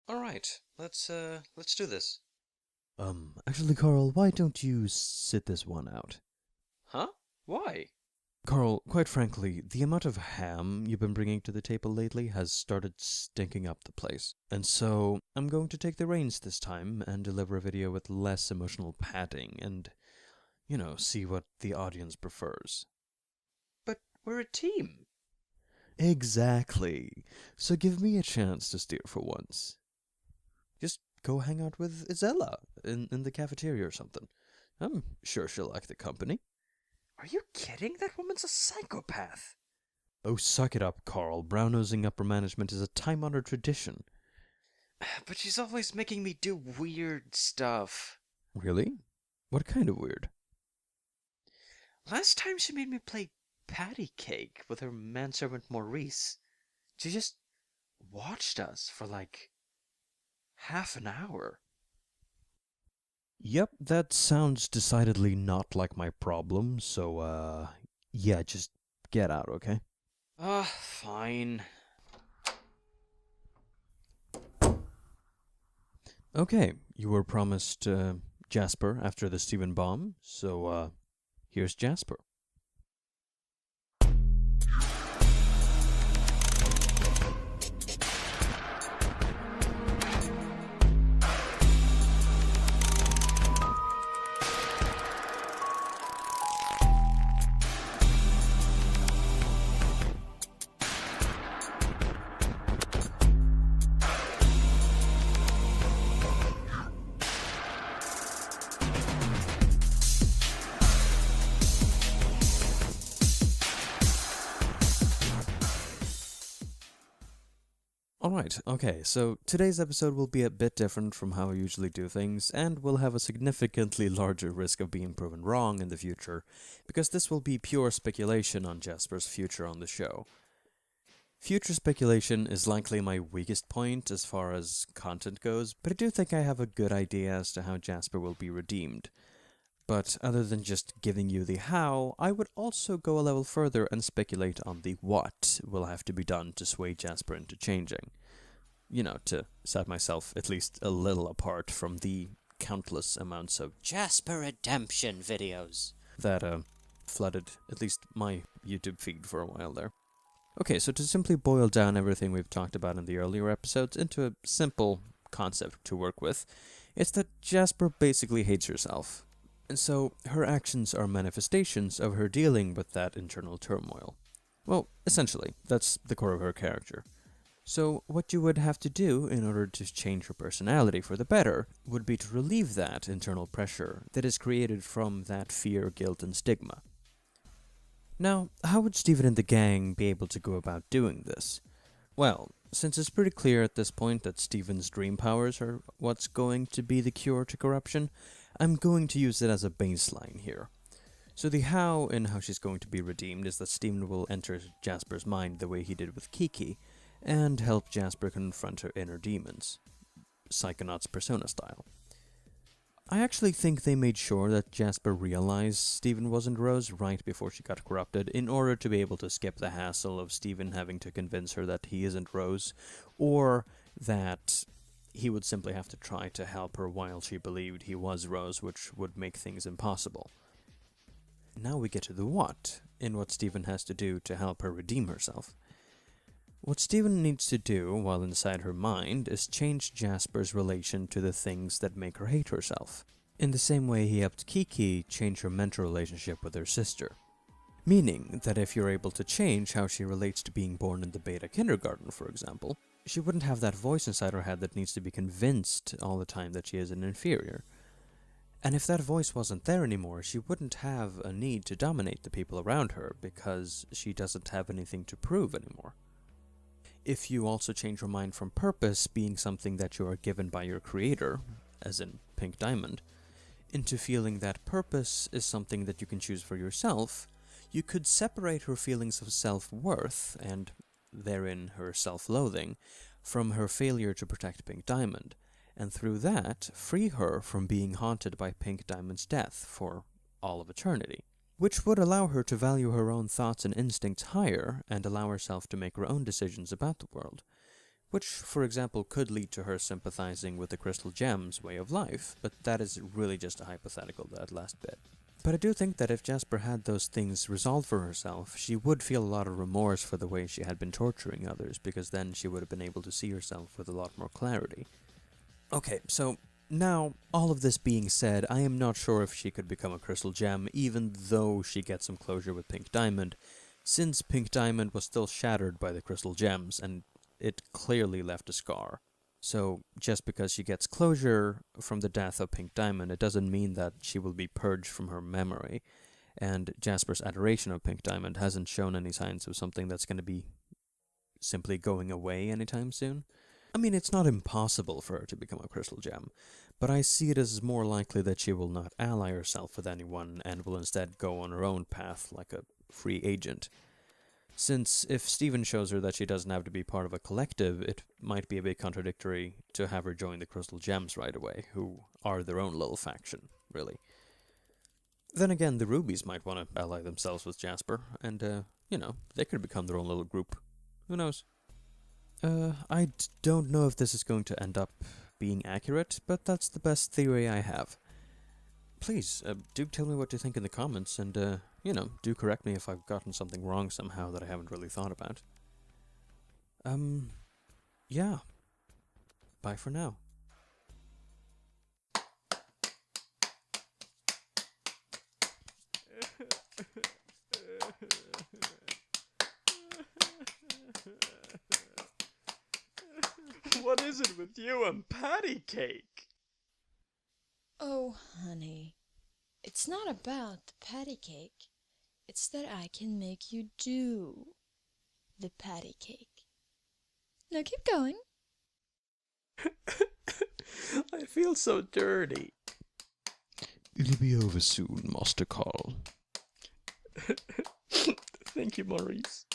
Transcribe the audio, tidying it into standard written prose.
Alright, let's do this. Actually, Carl, why don't you sit this one out? Huh? Why? Carl, quite frankly, the amount of ham you've been bringing to the table lately has started stinking up the place. And so, I'm going to take the reins this time and deliver a video with less emotional padding and, see what the audience prefers. But we're a team. Exactly. So give me a chance to steer for once. Just go hang out with Isella in the cafeteria or something. I'm sure she'll like the company. Are you kidding? That woman's a psychopath. Oh, suck it up, Carl. Brown-nosing upper management is a time-honored tradition. But she's always making me do weird stuff. Really? What kind of weird? Last time she made me play patty cake with her manservant Maurice. She just watched us for like half an hour. Yep, that sounds decidedly not like my problem, so, yeah, just get out, okay? Fine. Okay, you were promised, Jasper after the Stephen bomb, so, here's Jasper. Alright, okay, so today's episode will be a bit different from how I usually do things, and will have a significantly larger risk of being proven wrong in the future, because this will be pure speculation on Jasper's future on the show. Future speculation is likely my weakest point as far as content goes, but I do think I have a good idea as to how Jasper will be redeemed. But other than just giving you the how, I would also go a level further and speculate on the what will have to be done to sway Jasper into changing. To set myself at least a little apart from the countless amounts of Jasper redemption videos that flooded at least my YouTube feed for a while there. Okay, so to simply boil down everything we've talked about in the earlier episodes into a simple concept to work with, it's that Jasper basically hates herself. And so, her actions are manifestations of her dealing with that internal turmoil. Well, essentially, that's the core of her character. So, what you would have to do in order to change her personality for the better would be to relieve that internal pressure that is created from that fear, guilt, and stigma. Now, how would Steven and the gang be able to go about doing this? Well, since it's pretty clear at this point that Steven's dream powers are what's going to be the cure to corruption, I'm going to use it as a baseline here. So the how in how she's going to be redeemed is that Steven will enter Jasper's mind the way he did with Kiki, and help Jasper confront her inner demons, Psychonauts persona style. I actually think they made sure that Jasper realized Steven wasn't Rose right before she got corrupted in order to be able to skip the hassle of Steven having to convince her that he isn't Rose, or that he would simply have to try to help her while she believed he was Rose, which would make things impossible. Now we get to the what, in what Steven has to do to help her redeem herself. What Steven needs to do while inside her mind is change Jasper's relation to the things that make her hate herself, in the same way he helped Kiki change her mental relationship with her sister. Meaning that if you're able to change how she relates to being born in the beta kindergarten, for example, she wouldn't have that voice inside her head that needs to be convinced all the time that she is an inferior. And if that voice wasn't there anymore, she wouldn't have a need to dominate the people around her because she doesn't have anything to prove anymore. If you also change your mind from purpose being something that you are given by your creator, as in Pink Diamond, into feeling that purpose is something that you can choose for yourself, you could separate her feelings of self-worth, and therein her self-loathing, from her failure to protect Pink Diamond, and through that, free her from being haunted by Pink Diamond's death for all of eternity, which would allow her to value her own thoughts and instincts higher and allow herself to make her own decisions about the world, which, for example, could lead to her sympathizing with the Crystal Gem's way of life, but that is really just a hypothetical, that last bit. But I do think that if Jasper had those things resolved for herself, she would feel a lot of remorse for the way she had been torturing others, because then she would have been able to see herself with a lot more clarity. Okay, so now, all of this being said, I am not sure if she could become a Crystal Gem, even though she gets some closure with Pink Diamond, since Pink Diamond was still shattered by the Crystal Gems, and it clearly left a scar. So, just because she gets closure from the death of Pink Diamond, it doesn't mean that she will be purged from her memory. And Jasper's adoration of Pink Diamond hasn't shown any signs of something that's going to be simply going away anytime soon. I mean, it's not impossible for her to become a Crystal Gem, but I see it as more likely that she will not ally herself with anyone and will instead go on her own path like a free agent. Since if Steven shows her that she doesn't have to be part of a collective, it might be a bit contradictory to have her join the Crystal Gems right away, who are their own little faction, really. Then again, the Rubies might want to ally themselves with Jasper, and, they could become their own little group. Who knows? I don't know if this is going to end up being accurate, but that's the best theory I have. Please, do tell me what you think in the comments, and, do correct me if I've gotten something wrong somehow that I haven't really thought about. Yeah. Bye for now. What is it with you and patty cake? Oh, honey, it's not about the patty cake. It's that I can make you do the patty cake. Now keep going. I feel so dirty. It'll be over soon, Master Carl. Thank you, Maurice.